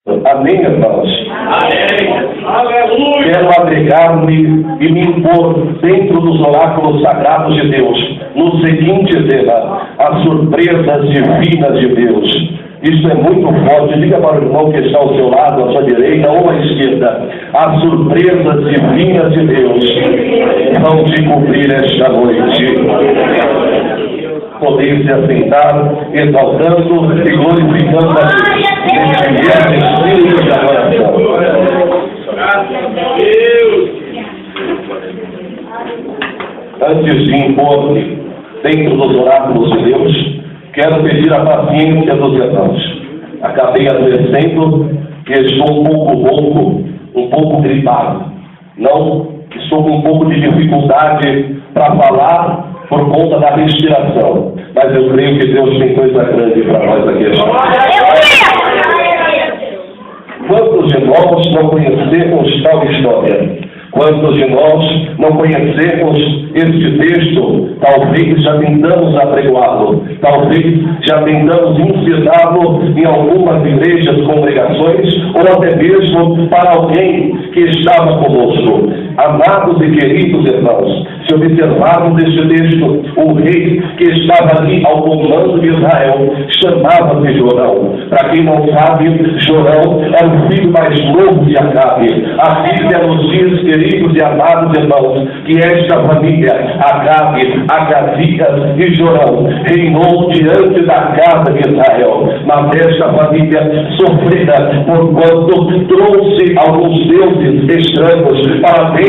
Amém, irmãos? Amém. Aleluia. Quero agregar-me e me impor dentro dos oráculos sagrados de Deus, no seguinte tema: as surpresas divinas de Deus. Isso é muito forte. Diga para o irmão que está ao seu lado, à sua direita ou à esquerda: as surpresas divinas de Deus vão te cobrir esta noite. Podem se assentar, exaltando e glorificando a Deus neste espírito de adoração. Graças a Deus. Antes de impor-me dentro dos oráculos de Deus, quero pedir a paciência dos irmãos. Acabei adolescendo que estou um pouco rouco, um pouco gripado. Não, estou com um pouco de dificuldade para falar por conta da respiração. Mas eu creio que Deus tem coisa grande para nós aqui. Quantos de nós não conhecemos tal história? Quantos de nós não conhecemos este texto? Talvez já tentamos apregoá-lo, talvez já tentamos ensiná-lo em algumas igrejas, congregações, ou até mesmo para alguém que estava conosco. Amados e queridos irmãos, se observarmos este texto, o rei que estava ali ao comando de Israel chamava-se Jorão. Para quem não sabe, Jorão era o filho mais novo de Acabe. A Bíblia nos diz, queridos e amados irmãos, que esta família, Acabe, Acazias e Jorão, reinou diante da casa de Israel. Mas esta família sofrida por quanto trouxe alguns deuses estranhos para dentro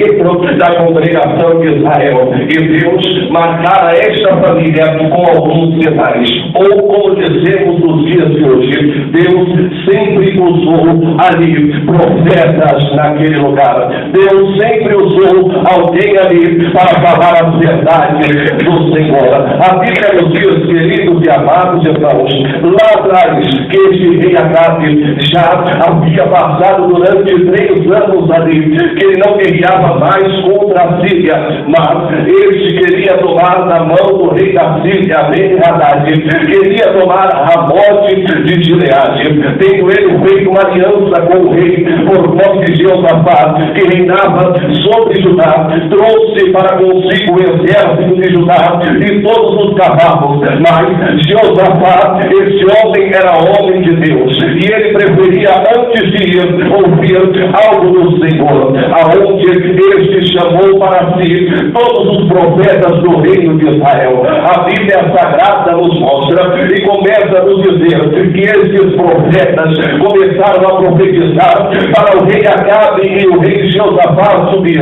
da congregação de Israel. E Deus marcara esta família com alguns sinais. Ou, como dizemos nos dias de hoje, Deus sempre usou ali profetas naquele lugar. Deus sempre usou alguém ali para falar a verdade do Senhor. A Bíblia nos diz, queridos e amados irmãos, lá atrás, que este rei Acabe já havia passado durante 3 anos ali, que ele não guerreava mais contra a Síria, mas este queria tomar na mão do rei da Síria, Ben-Hadad, queria tomar Ramote de Gileade, tendo ele feito uma aliança com o rei por nome de Jeosafá, que reinava sobre Judá, trouxe para consigo o exército de Judá e todos os cavalos. Mas Jeosafá, este homem era homem de Deus, e ele preferia antes de ir ouvir algo do Senhor, aonde este chamou para si todos os profetas do reino de Israel. A Bíblia Sagrada nos mostra e começa a nos dizer que esses profetas começaram a profetizar para o rei Acabe e o rei Jeosafá subir.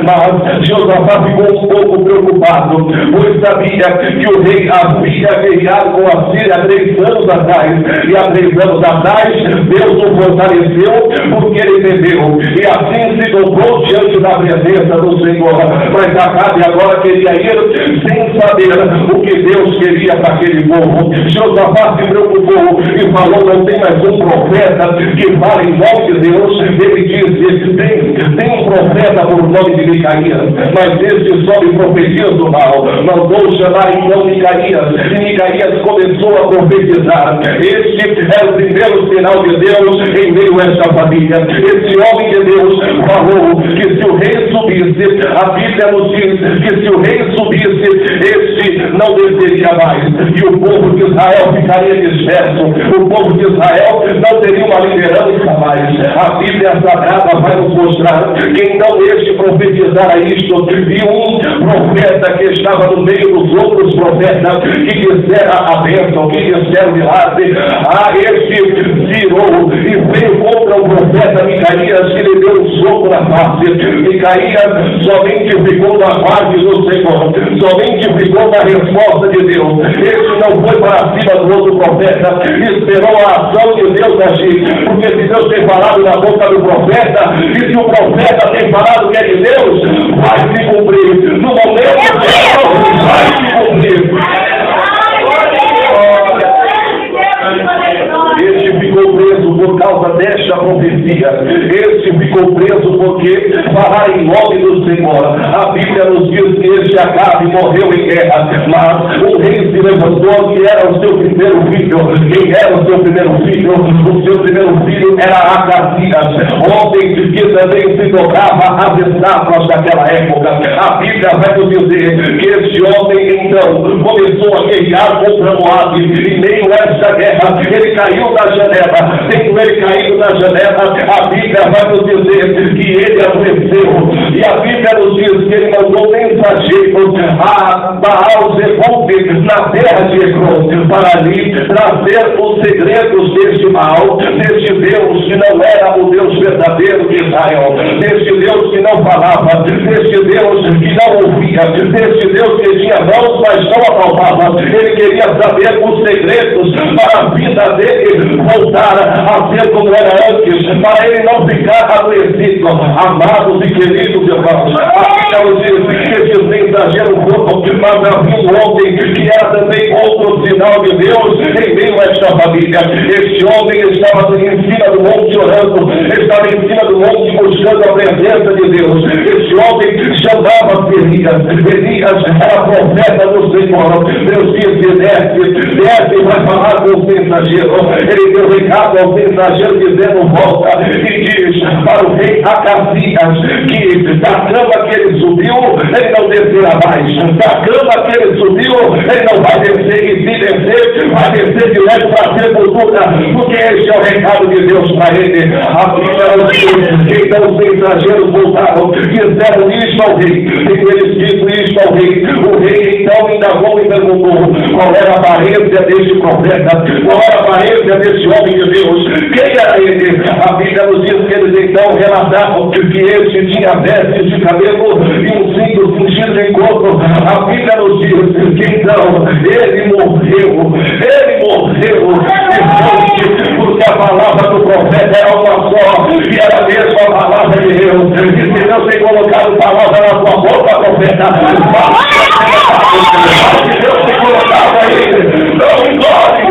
Mas Jeosafá ficou um pouco preocupado, pois sabia que o rei havia guerreado com a Síria há 3 anos atrás, e há 3 anos atrás Deus o fortaleceu porque ele temeu, e assim se dobrou diante da presença do Senhor. Mas Acabe agora queria ir sem saber o que Deus queria para aquele povo. Jeosafá se preocupou e falou: não tem mais um profeta que fala em nome de Deus. Ele disse: tem um profeta por nome de Micaías, mas este só me profetiza o mal. Mandou chamar então Micaías, e Micaías começou a profetizar. Este é o primeiro sinal de Deus em meio a esta família. Esse homem de Deus falou que se o rei subisse, a Bíblia nos diz que se o rei subisse, este não desceria mais, e o povo de Israel ficaria disperso. O povo de Israel não teria uma liderança mais. A Bíblia Sagrada vai nos mostrar que então este profetizara isto, e um profeta que estava no meio dos outros profetas que disseram a bênção, que disseram o milagre, este virou e veio contra o profeta Micaías, que lhe deu um soco na face. Micaías somente ficou na parte do Senhor, somente ficou na resposta de Deus. Este não foi para cima do outro profeta, esperou a ação de Deus agir, porque se Deus tem falado na boca do profeta, e se o profeta tem falado que é de Deus, vai se cumprir. No momento vai se cumprir. Este ficou preso por causa desta profecia. dia. Este ficou preso porque falar em nome do Senhor. A Bíblia nos diz que este Acabe morreu em guerra, mas o rei se levantou, que era o seu primeiro filho. Quem era o seu primeiro filho? O seu primeiro filho era Acazias, homem que também se dobrava às estátuas daquela época. A Bíblia vai nos dizer que este homem então começou a guerrear contra Moabe, e meio a essa guerra ele caiu da janela. Tendo ele caído da janela, a Bíblia vai nos dizer que ele adoeceu, e a Bíblia nos diz que ele mandou mensageiros a Baal-Zebub na terra de Ecrón para ali trazer os segredos deste mal, deste Deus que não era o Deus verdadeiro de Israel, deste Deus que não falava, deste Deus que não ouvia, deste Deus que tinha mãos, mas não apalpava. Ele queria saber os segredos para a vida dele voltar a ser como era antes, para ele não ficar adoecido. Amados e queridos irmãos, a Bíblia diz que esses mensageiros foram, mas havia um homem que era também outro sinal de Deus em meio a esta família. Este homem estava em cima do monte orando, estava em cima do monte buscando a presença de Deus. Este homem chamava-se Elias. Elias era profeta do Senhor. Deus disse: desce e vai falar com o mensageiro. Ele deu recado ao mensageiro dizendo: volta e diz para o rei Acazias que da cama que ele subiu, ele não descerá mais. Da cama que ele subiu, ele não vai descer, e se descer, vai descer direto para a sepultura, porque este é o recado de Deus para ele. A Bíblia nos diz: então os mensageiros voltaram, disseram isto ao rei, e eles disseram isto ao rei. O rei então indagou e perguntou qual era a aparência deste profeta, qual era a aparência deste homem de Deus, quem era ele. A Bíblia nos diz que eles então relataram que este tinha vestes de cabelo e um cinto cingido de couro. A Bíblia nos diz que então ele morreu, porque a palavra do profeta era uma só, e era mesmo a palavra de Deus. E se Deus tem colocado palavra na sua boca, profeta, se Deus tem colocado aí, não engole.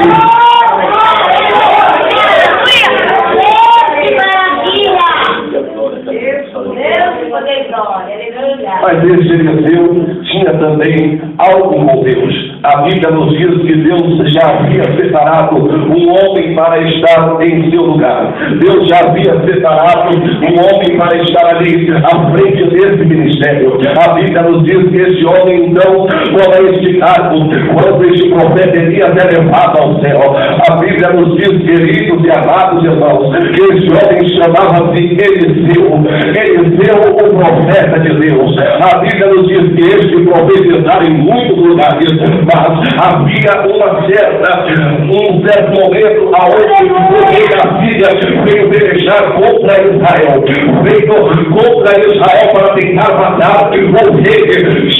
Mas esse Eliseu tinha também algo com Deus. A Bíblia nos diz que Deus já havia separado um homem para estar em seu lugar. Deus já havia separado um homem para estar ali à frente desse ministério. A Bíblia nos diz que esse homem então, com este cargo, quando este profeta Elias é levado ao céu, a Bíblia nos diz, queridos e amados irmãos, que esse homem chamava-se Eliseu. Eliseu, o profeta de Deus. A Bíblia nos diz que este profetizava em muitos lugares, mas havia um certo momento aonde o rei da Síria veio pelejar contra Israel, veio contra Israel para tentar matar o rei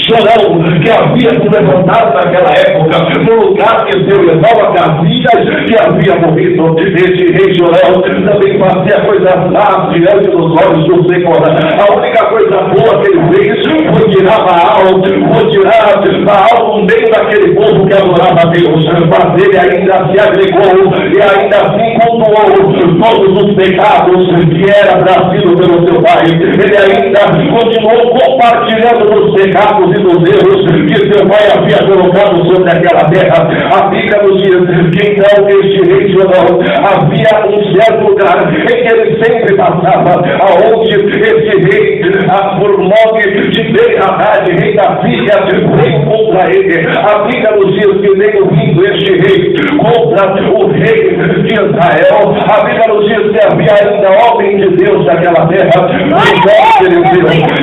Jorão, que havia se levantado naquela época, no lugar que seu irmão Acazias, que havia morrido. Este rei Jorão também fazia coisas más diante dos olhos do Senhor. A única coisa boa que ele fez foi tirar Baal no meio daquele povo que adorava a Deus, mas ele ainda se agregou e ainda assim cultuou todos os pecados que era trazido pelo seu pai. Ele ainda continuou compartilhando dos pecados e dos erros que seu pai havia colocado sobre aquela terra. A Bíblia nos diz que então este rei Jorão havia um certo lugar em que ele sempre passava, aonde esse rei, por nome de Ben-Hadad, rei da Síria, veio contra ele. A Bíblia nos diz que veio vindo este rei contra o rei de Israel. A Bíblia nos diz que havia ainda homem de Deus naquela terra.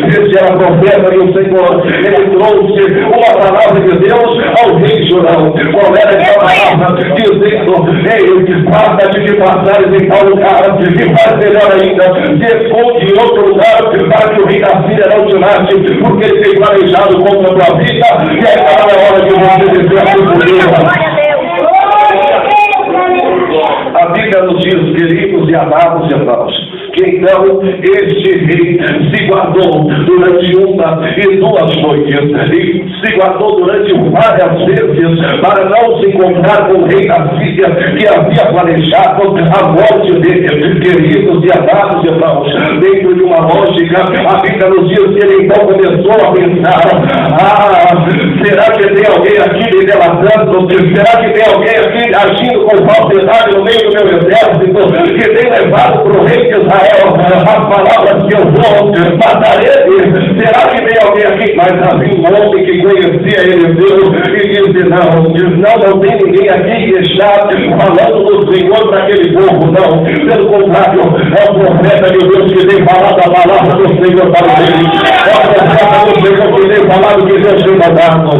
Este era profeta e o Senhor, ele trouxe uma palavra de Deus ao rei Jorão. Qual era essa palavra? Dizendo: ei, guarda-te de passares em tal lugar, e faz melhor ainda, se esconde em outro lugar, para que o rei da Síria não te mate, porque ele tem planejado contra a tua vida, e ainda não é hora de você dizer a sua vida. A Bíblia nos diz, queridos e amados irmãos, que então este rei se guardou durante 1 e 2 noites, e se guardou durante várias vezes para não se encontrar com o rei da Síria, que havia planejado a morte dele. Queridos e amados irmãos, dentro de uma lógica, a Bíblia nos diz que ele então começou a pensar: será que tem alguém aqui me delatando? Será que tem alguém aqui agindo com falsidade no meio do meu exército, que tem levado para o rei de Israel as palavras que eu vou matar ele? Será que tem alguém aqui? Mas havia um homem que conhecia Eliseu e disse: não tem ninguém aqui que está falando do Senhor para aquele povo, não. Pelo contrário, é o profeta de Deus que tem falado a palavra do Senhor para ele. É o profeta do Senhor que tem falado que Deus tem mandado.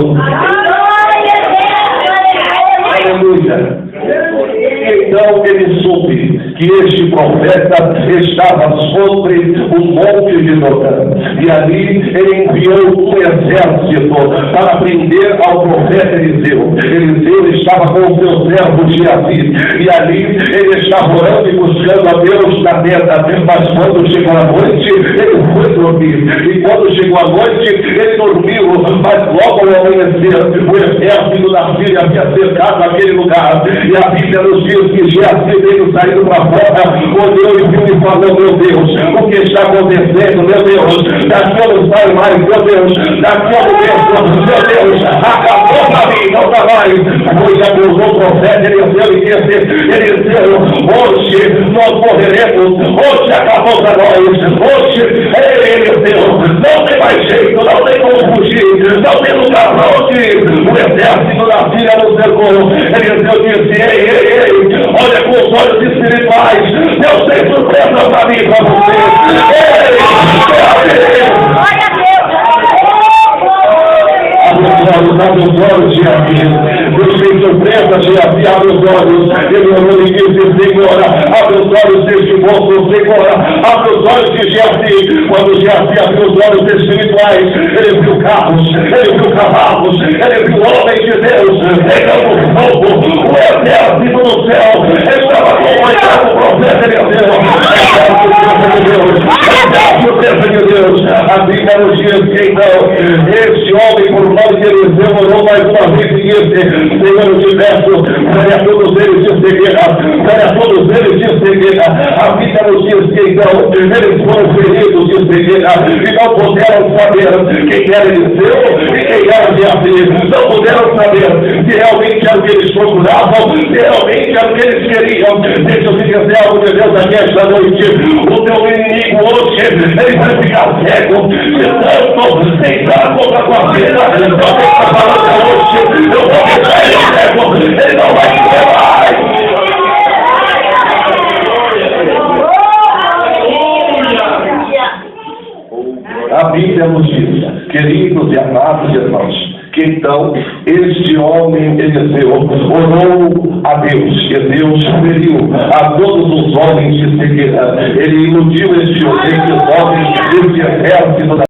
Aleluia. Então ele soube que este profeta estava sobre o monte de Jordão, e ali ele enviou um exército para prender ao profeta Eliseu. Eliseu estava com o seu servo Geazi, e ali ele estava orando e buscando a Deus na tenda. Mas quando chegou a noite, ele foi dormir, e quando chegou a noite, ele dormiu. Mas logo ao amanhecer, o exército da Síria havia cercado aquele lugar, e a Bíblia nos diz que Geazi veio saindo para fora, olhou e viu e falou: meu Deus, o que está acontecendo? Meu Deus, daqui eu não saio mais, meu Deus, daqui eu não penso, meu Deus, acabou para mim, não está mais. Hoje acusou o profeta Eliseu e disse: Eliseu, hoje nós morreremos, hoje acabou para nós, hoje, Eliseu, não tem mais jeito, não tem como fugir, não tem lugar para onde ir. O exército da Síria nos cercou. Eliseu disse: ei, olha com os olhos espirituais, Deus tem surpresa para mim e para você. Glória a Deus! Abre os olhos, Geazi. Deus tem surpresa, Geazi. Abre os olhos. Ele orou e disse: Senhor, abre os olhos deste moço, Senhor, abre os olhos de Geazi. Quando Geazi abriu os olhos espirituais, ele viu carros, ele viu cavalos, ele viu homens de Deus pegando fogo. O exército no céu estava acompanhando o profeta Eliseu. A surpresa de Deus. A Bíblia nos diz que então este homem, por nome de Eliseu, orou mais uma vez e disse: Senhor, eu te peço, para todos eles de cegueira, para todos eles de cegueira. A Bíblia nos diz que então eles foram feridos de cegueira e não puderam saber quem era Eliseu e quem era Geazi. Não puderam saber se realmente era o que eles procuravam, se realmente era o que eles queriam. Deixa eu te dizer algo de Deus aqui esta noite: o teu inimigo hoje, ele vai ficar cego de tanto tentar contra a tua vida. Não tem essa palavra hoje, eu vou deixar ele cego, ele não vai te ver mais. A Bíblia nos diz, queridos e amados irmãos, que então este homem Eliseu orou a Deus, e Deus feriu a todos os homens de cegueira. Ele iludiu estes homens, esse exército da